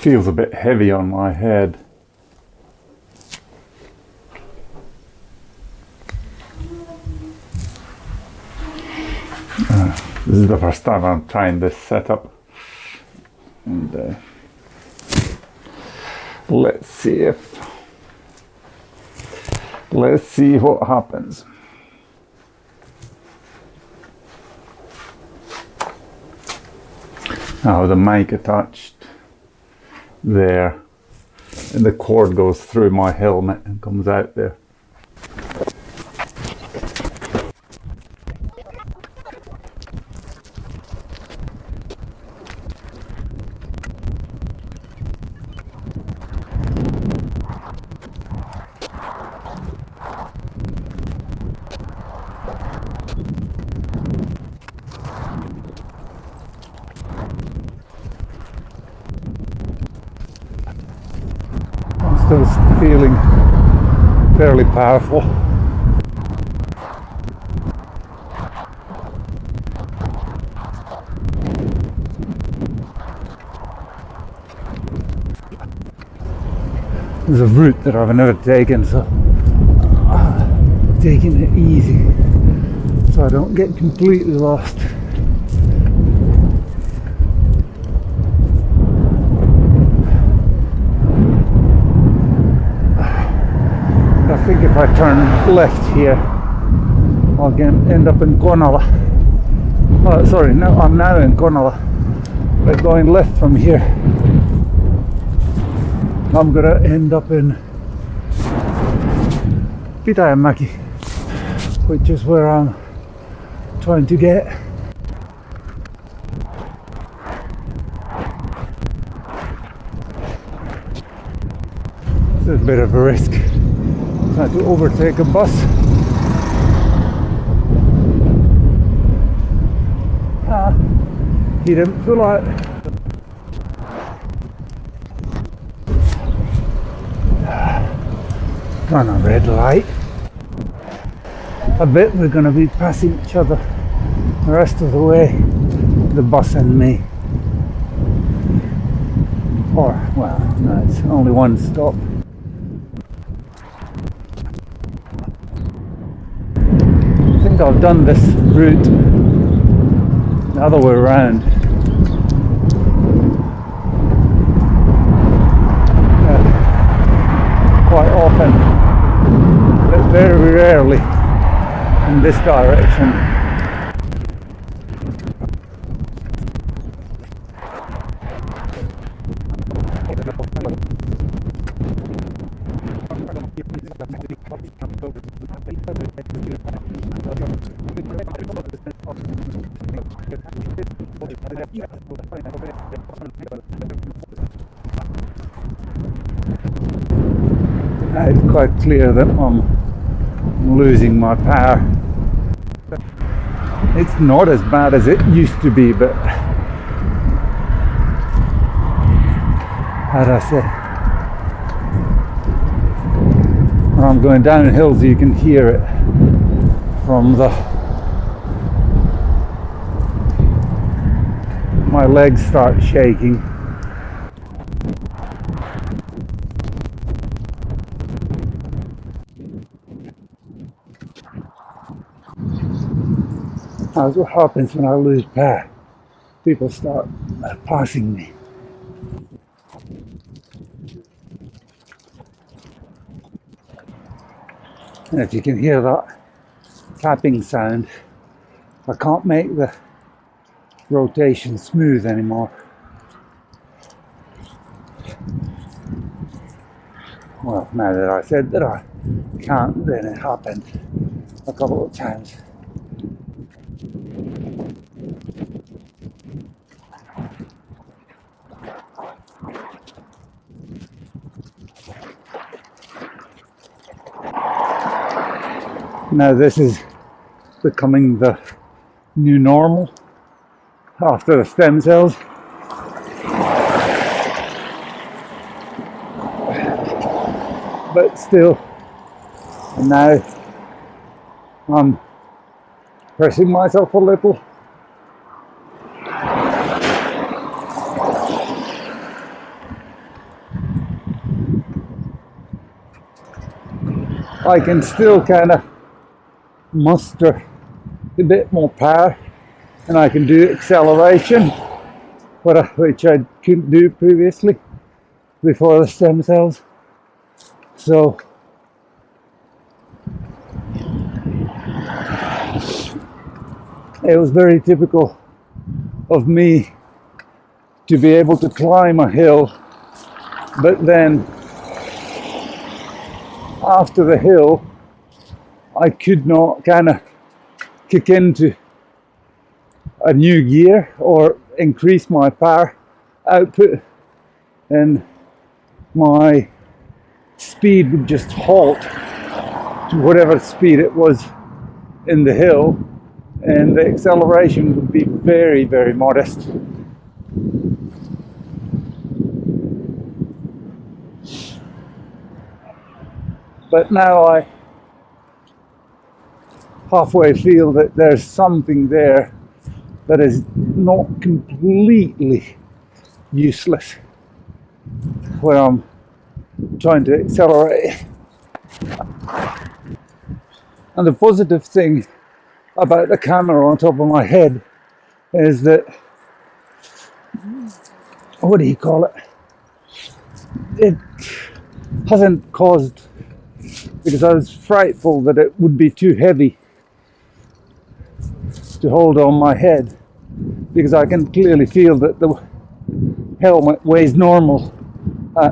feels a bit heavy on my head. This is the first time I'm trying this setup, and let's see what happens. Now the mic attached there, and the cord goes through my helmet and comes out there. Still feeling fairly powerful. There's a route that I've never taken, so taking it easy so I don't get completely lost. I think if I turn left here, I'll end up in Konala. Oh, sorry, no, I'm now in Konala. But going left from here, I'm gonna end up in Pitäjänmäki, which is where I'm trying to get. It's a bit of a risk. Trying to overtake a bus. He didn't pull out. On a red light. I bet we're going to be passing each other the rest of the way, the bus and me. Or, well, no, it's only one stop. I think I've done this route the other way around. Quite often, but very rarely in this direction. It's quite clear that I'm losing my power. It's not as bad as it used to be, but how do I say? When I'm going down hills, you can hear it from my legs start shaking. That's what happens when I lose power. People start passing me. And if you can hear that tapping sound, I can't make the rotation smooth anymore. Well, now that I said that I can't, then it happened a couple of times. Now this is becoming the new normal after the stem cells. But still, now I'm pressing myself a little. I can still kind of muster a bit more power, and I can do acceleration, which I couldn't do previously before the stem cells. So it was very typical of me to be able to climb a hill, but then after the hill I could not kind of kick into a new gear or increase my power output, and my speed would just halt to whatever speed it was in the hill, and the acceleration would be very, very modest. But now I halfway feel that there's something there that is not completely useless when I'm trying to accelerate. And the positive thing about the camera on top of my head is that, what do you call it? It hasn't caused, because I was frightful that it would be too heavy to hold on my head, because I can clearly feel that the helmet weighs normal,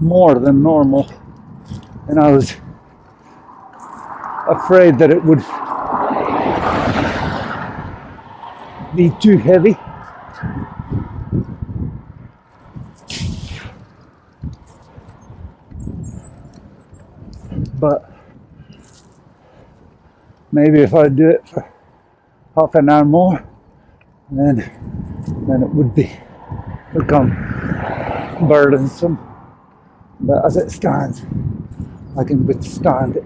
more than normal, and I was afraid that it would be too heavy. But maybe if I do it for half an hour more, then it would become burdensome. But as it stands, I can withstand it.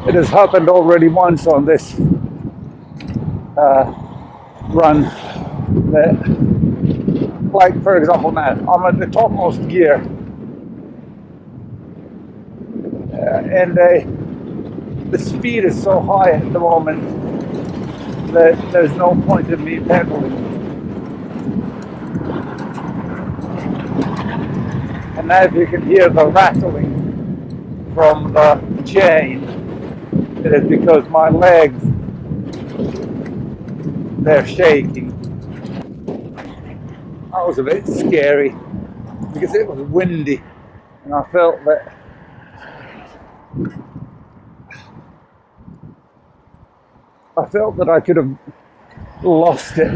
It has happened already once on this run that, like for example now, I'm at the topmost gear, and the speed is so high at the moment that there's no point in me pedaling. And now if you can hear the rattling from the chain, it is because my legs, they're shaking. That was a bit scary because it was windy, and I felt that I could have lost it,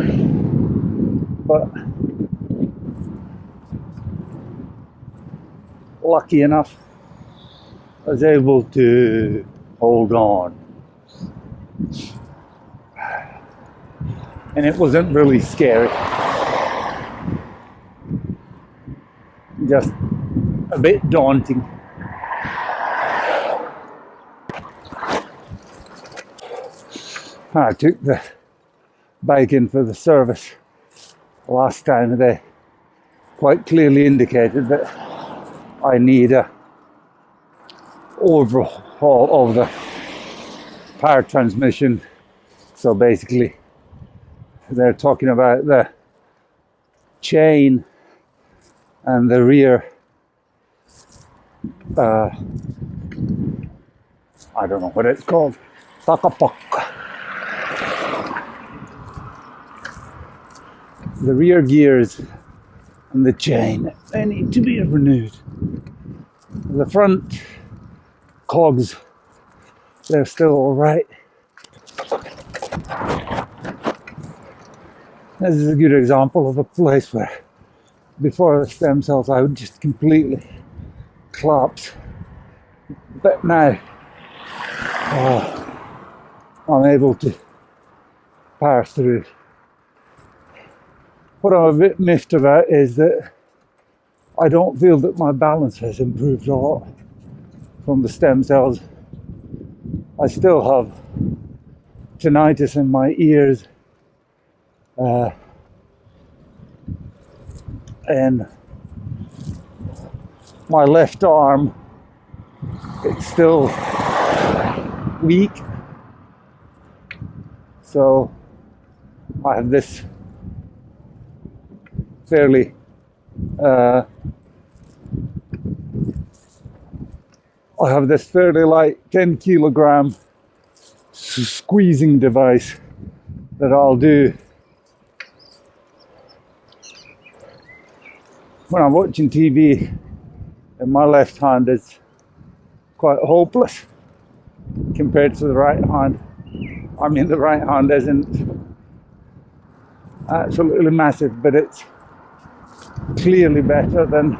but lucky enough I was able to hold on, and it wasn't really scary, just a bit daunting. I took the bike in for the service last time. They quite clearly indicated that I need a overhaul of the power transmission. So basically they're talking about the chain and the rear I don't know what it's called, takapok. The rear gears and the chain, they need to be renewed. The front cogs, they're still all right. This is a good example of a place where before the stem cells I would just completely collapse. But now I'm able to power through. What I'm a bit miffed about is that I don't feel that my balance has improved a lot from the stem cells. I still have tinnitus in my ears, and my left arm, it's still weak. So I have this fairly light 10 kilogram squeezing device that I'll do when I'm watching TV, and my left hand is quite hopeless compared to the right hand. I mean, the right hand isn't absolutely massive, but it's clearly better than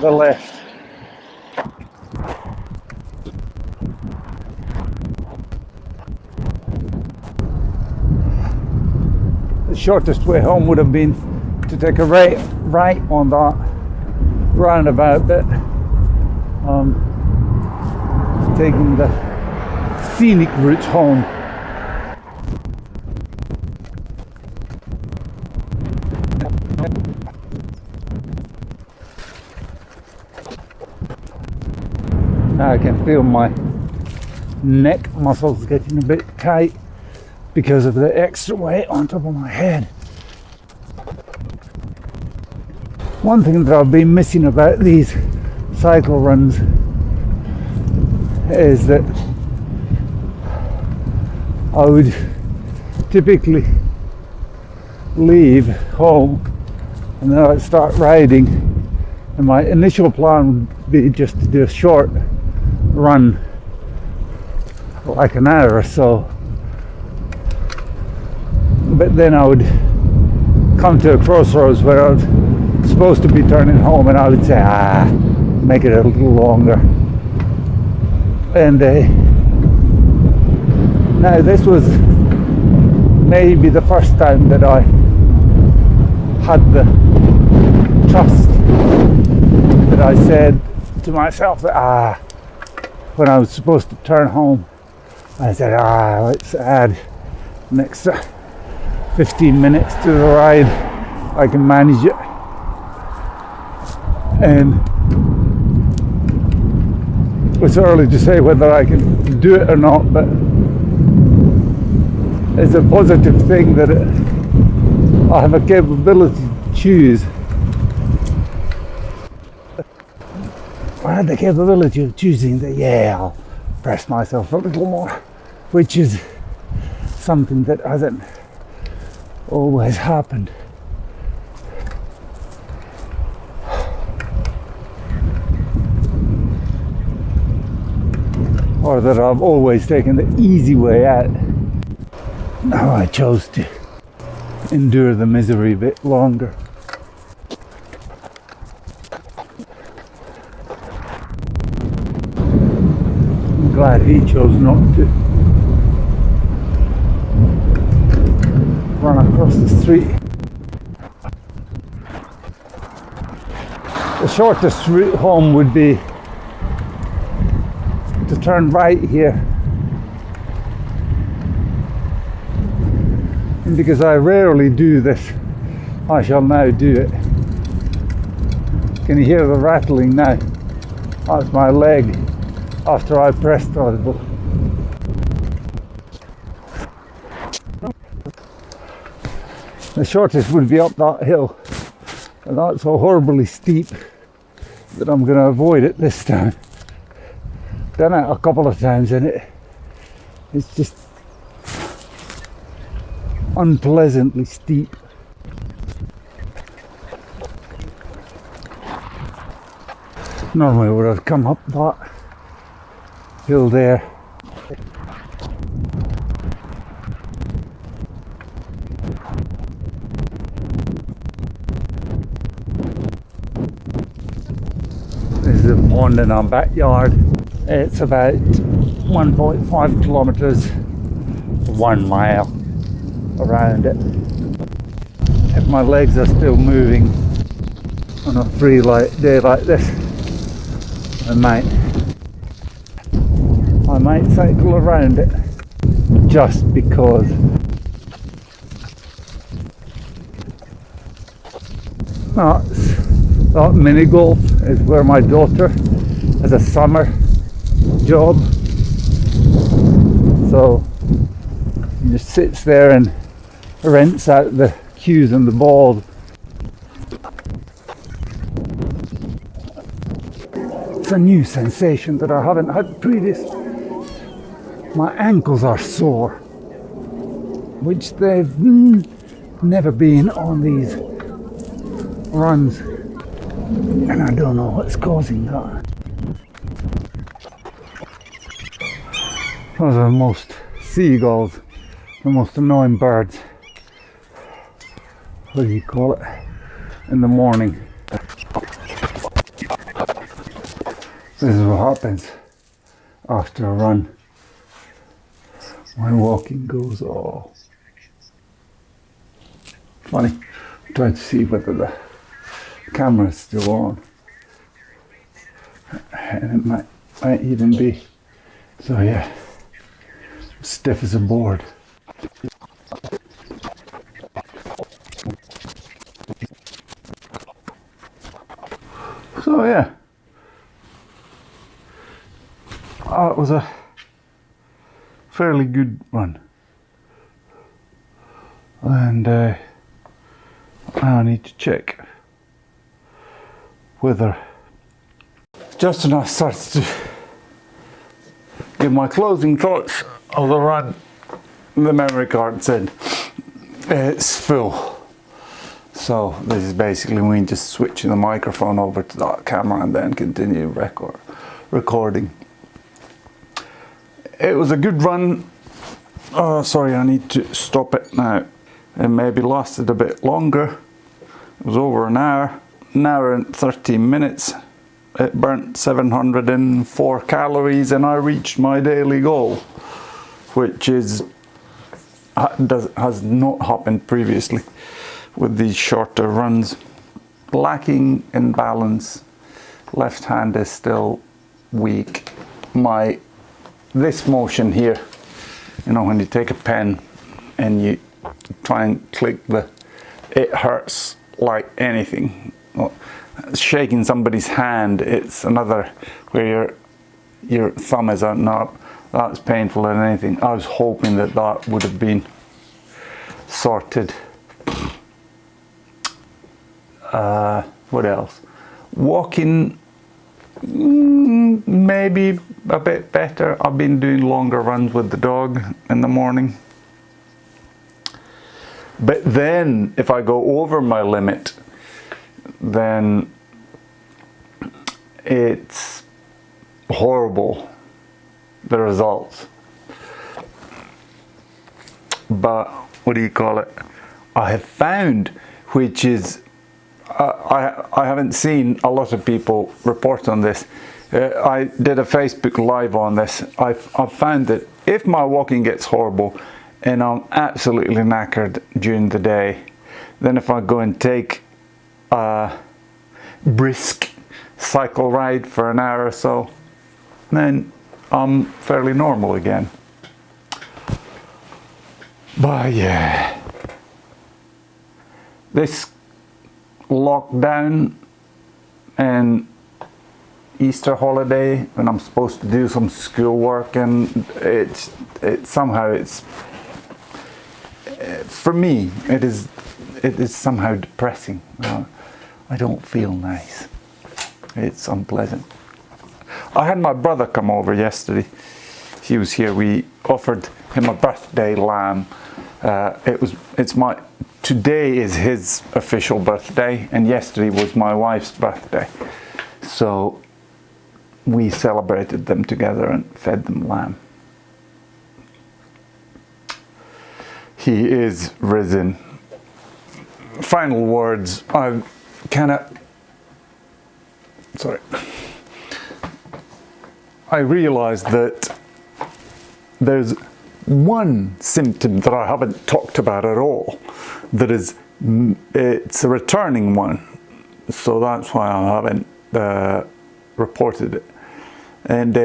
the left. The shortest way home would have been to take a right on that roundabout bit. Taking the scenic route home. I can feel my neck muscles getting a bit tight because of the extra weight on top of my head. One thing that I've been missing about these cycle runs is that I would typically leave home and then I'd start riding, and my initial plan would be just to do a short run, like an hour or so, but then I would come to a crossroads where I was supposed to be turning home, and I would say, make it a little longer. And now this was maybe the first time that I had the trust that I said to myself that when I was supposed to turn home, I said, let's add an extra 15 minutes to the ride. I can manage it. And it's early to say whether I can do it or not, but it's a positive thing that I have a capability to choose. I had the capability of choosing that, I'll press myself a little more, which is something that hasn't always happened. Or that I've always taken the easy way out. Now I chose to endure the misery a bit longer. I'm glad he chose not to run across the street. The shortest route home would be to turn right here, and because I rarely do this, I shall now do it. Can you hear the rattling now? That's my leg after I pressed on it. The shortest would be up that hill, and that's so horribly steep that I'm going to avoid it this time. Done it a couple of times and it's just unpleasantly steep. Normally I would have come up that hill there. This is a pond in our backyard. It's about 1.5 kilometers, 1 mile around it. If my legs are still moving on a free day like this, I might cycle around it, just because. That's that mini golf. is where my daughter has a summer job. So she just sits there and rents out the cues and the balls. It's a new sensation that I haven't had previous. My ankles are sore, which they've never been on these runs, and I don't know what's causing that. Those are most seagulls, the most annoying birds. What do you call it? In the morning. This is what happens after a run. My walking goes all funny. Try to see whether the camera is still on, and it might even be. So yeah, stiff as a board. So yeah, it was a fairly good run, and now I need to check whether just enough starts to give my closing thoughts of the run. The memory card said it's full. So this is basically me just switching the microphone over to that camera and then continue recording. It was a good run. Oh, sorry, I need to stop it now. It maybe lasted a bit longer. It was over an hour and 13 minutes. It burnt 704 calories and I reached my daily goal, which has not happened previously with these shorter runs. Lacking in balance. Left hand is still weak. This motion here, you know, when you take a pen and you try and click it hurts like anything. Shaking somebody's hand, it's another where your thumb is out. No, that's painful than anything. I was hoping that would have been sorted. What else? Walking, maybe a bit better. I've been doing longer runs with the dog in the morning. But then if I go over my limit, then it's horrible, the results. But what do you call it? I have found, which is I haven't seen a lot of people report on this. I did a Facebook Live on this. I've found that if my walking gets horrible and I'm absolutely knackered during the day, then if I go and take a brisk cycle ride for an hour or so, then I'm fairly normal again. But yeah, this lockdown and Easter holiday, when I'm supposed to do some schoolwork, and for me it is somehow depressing. I don't feel nice. It's unpleasant. I had my brother come over yesterday. He was here. We offered him a birthday lamb. Today is his official birthday, and yesterday was my wife's birthday. So we celebrated them together and fed them lamb. He is risen. Final words. I realised that there's one symptom that I haven't talked about at all. It's a returning one, so that's why I haven't reported it. And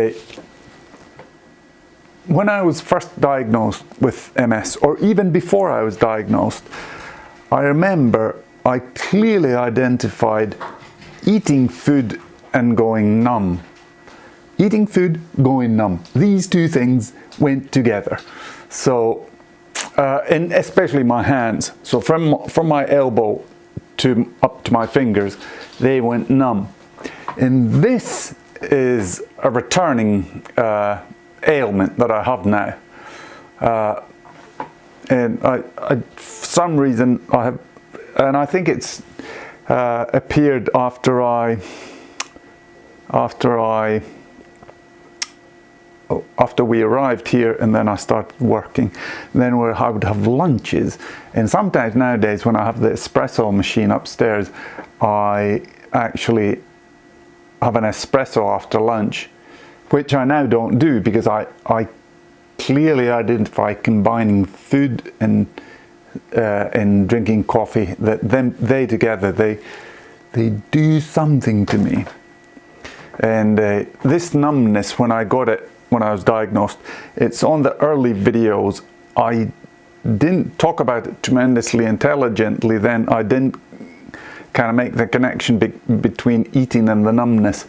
when I was first diagnosed with MS, or even before I was diagnosed, I remember I clearly identified eating food and going numb. Eating food, going numb. These two things went together. So, and especially my hands. So from my elbow to up to my fingers, they went numb. And this is a returning ailment that I have now. And I for some reason I have, and I think it's appeared after we arrived here, and then I started working. Then I would have lunches, and sometimes nowadays when I have the espresso machine upstairs, I actually have an espresso after lunch, which I now don't do because I clearly identify combining food and drinking coffee, that they together they do something to me. And this numbness, when I got it when I was diagnosed, it's on the early videos. I didn't talk about it tremendously intelligently then. I didn't kind of make the connection between eating and the numbness.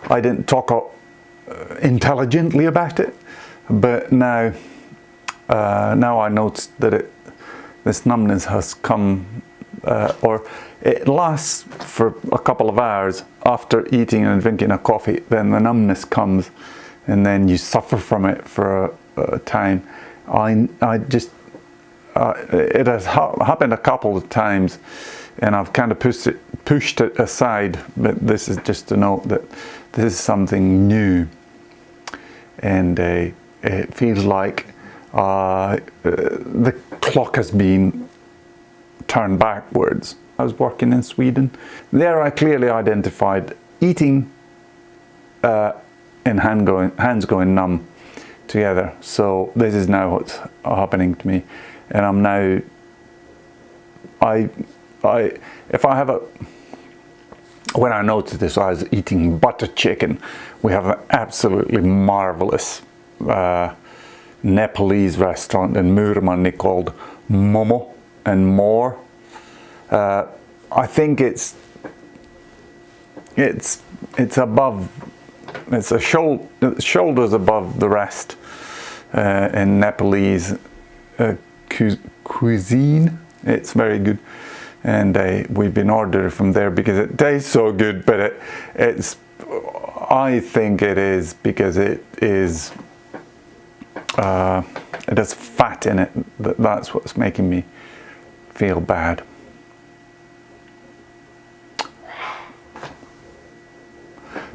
I didn't talk intelligently about it, but now I noticed that this numbness has come, or it lasts for a couple of hours after eating and drinking a coffee. Then the numbness comes, and then you suffer from it for a time. It has happened a couple of times, and I've kind of pushed it aside. But this is just to note that this is something new, and it feels like the clock has been turned backwards. I was working in Sweden. There I clearly identified eating and hands going numb together. So this is now what's happening to me, and I'm now, when I noticed this, I was eating butter chicken. We have an absolutely marvelous Nepalese restaurant in Murmanni called Momo and More. I think it's above, it's a shoulders above the rest in Nepalese cuisine. It's very good, and we've been ordering from there because it tastes so good. But I think it is because it has fat in it. That's what's making me feel bad.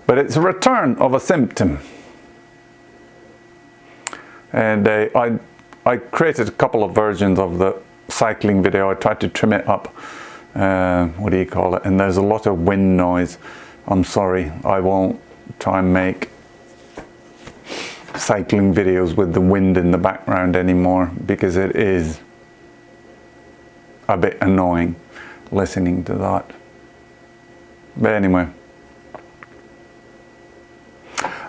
But it's a return of a symptom. And I created a couple of versions of the cycling video. I tried to trim it up. What do you call it? And there's a lot of wind noise. I'm sorry, I won't try and make cycling videos with the wind in the background anymore, because it is a bit annoying listening to that. But anyway.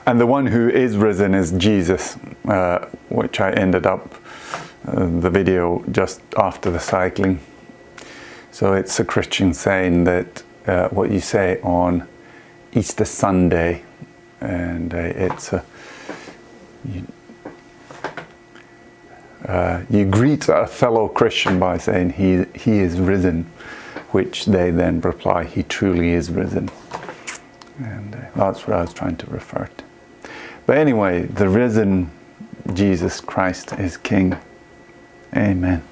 And the one who is risen is Jesus, which I ended up the video just after the cycling. So it's a Christian saying that what you say on Easter Sunday, and you greet a fellow Christian by saying he is risen, which they then reply, he truly is risen. And that's what I was trying to refer to. But anyway, the risen Jesus Christ is King. Amen.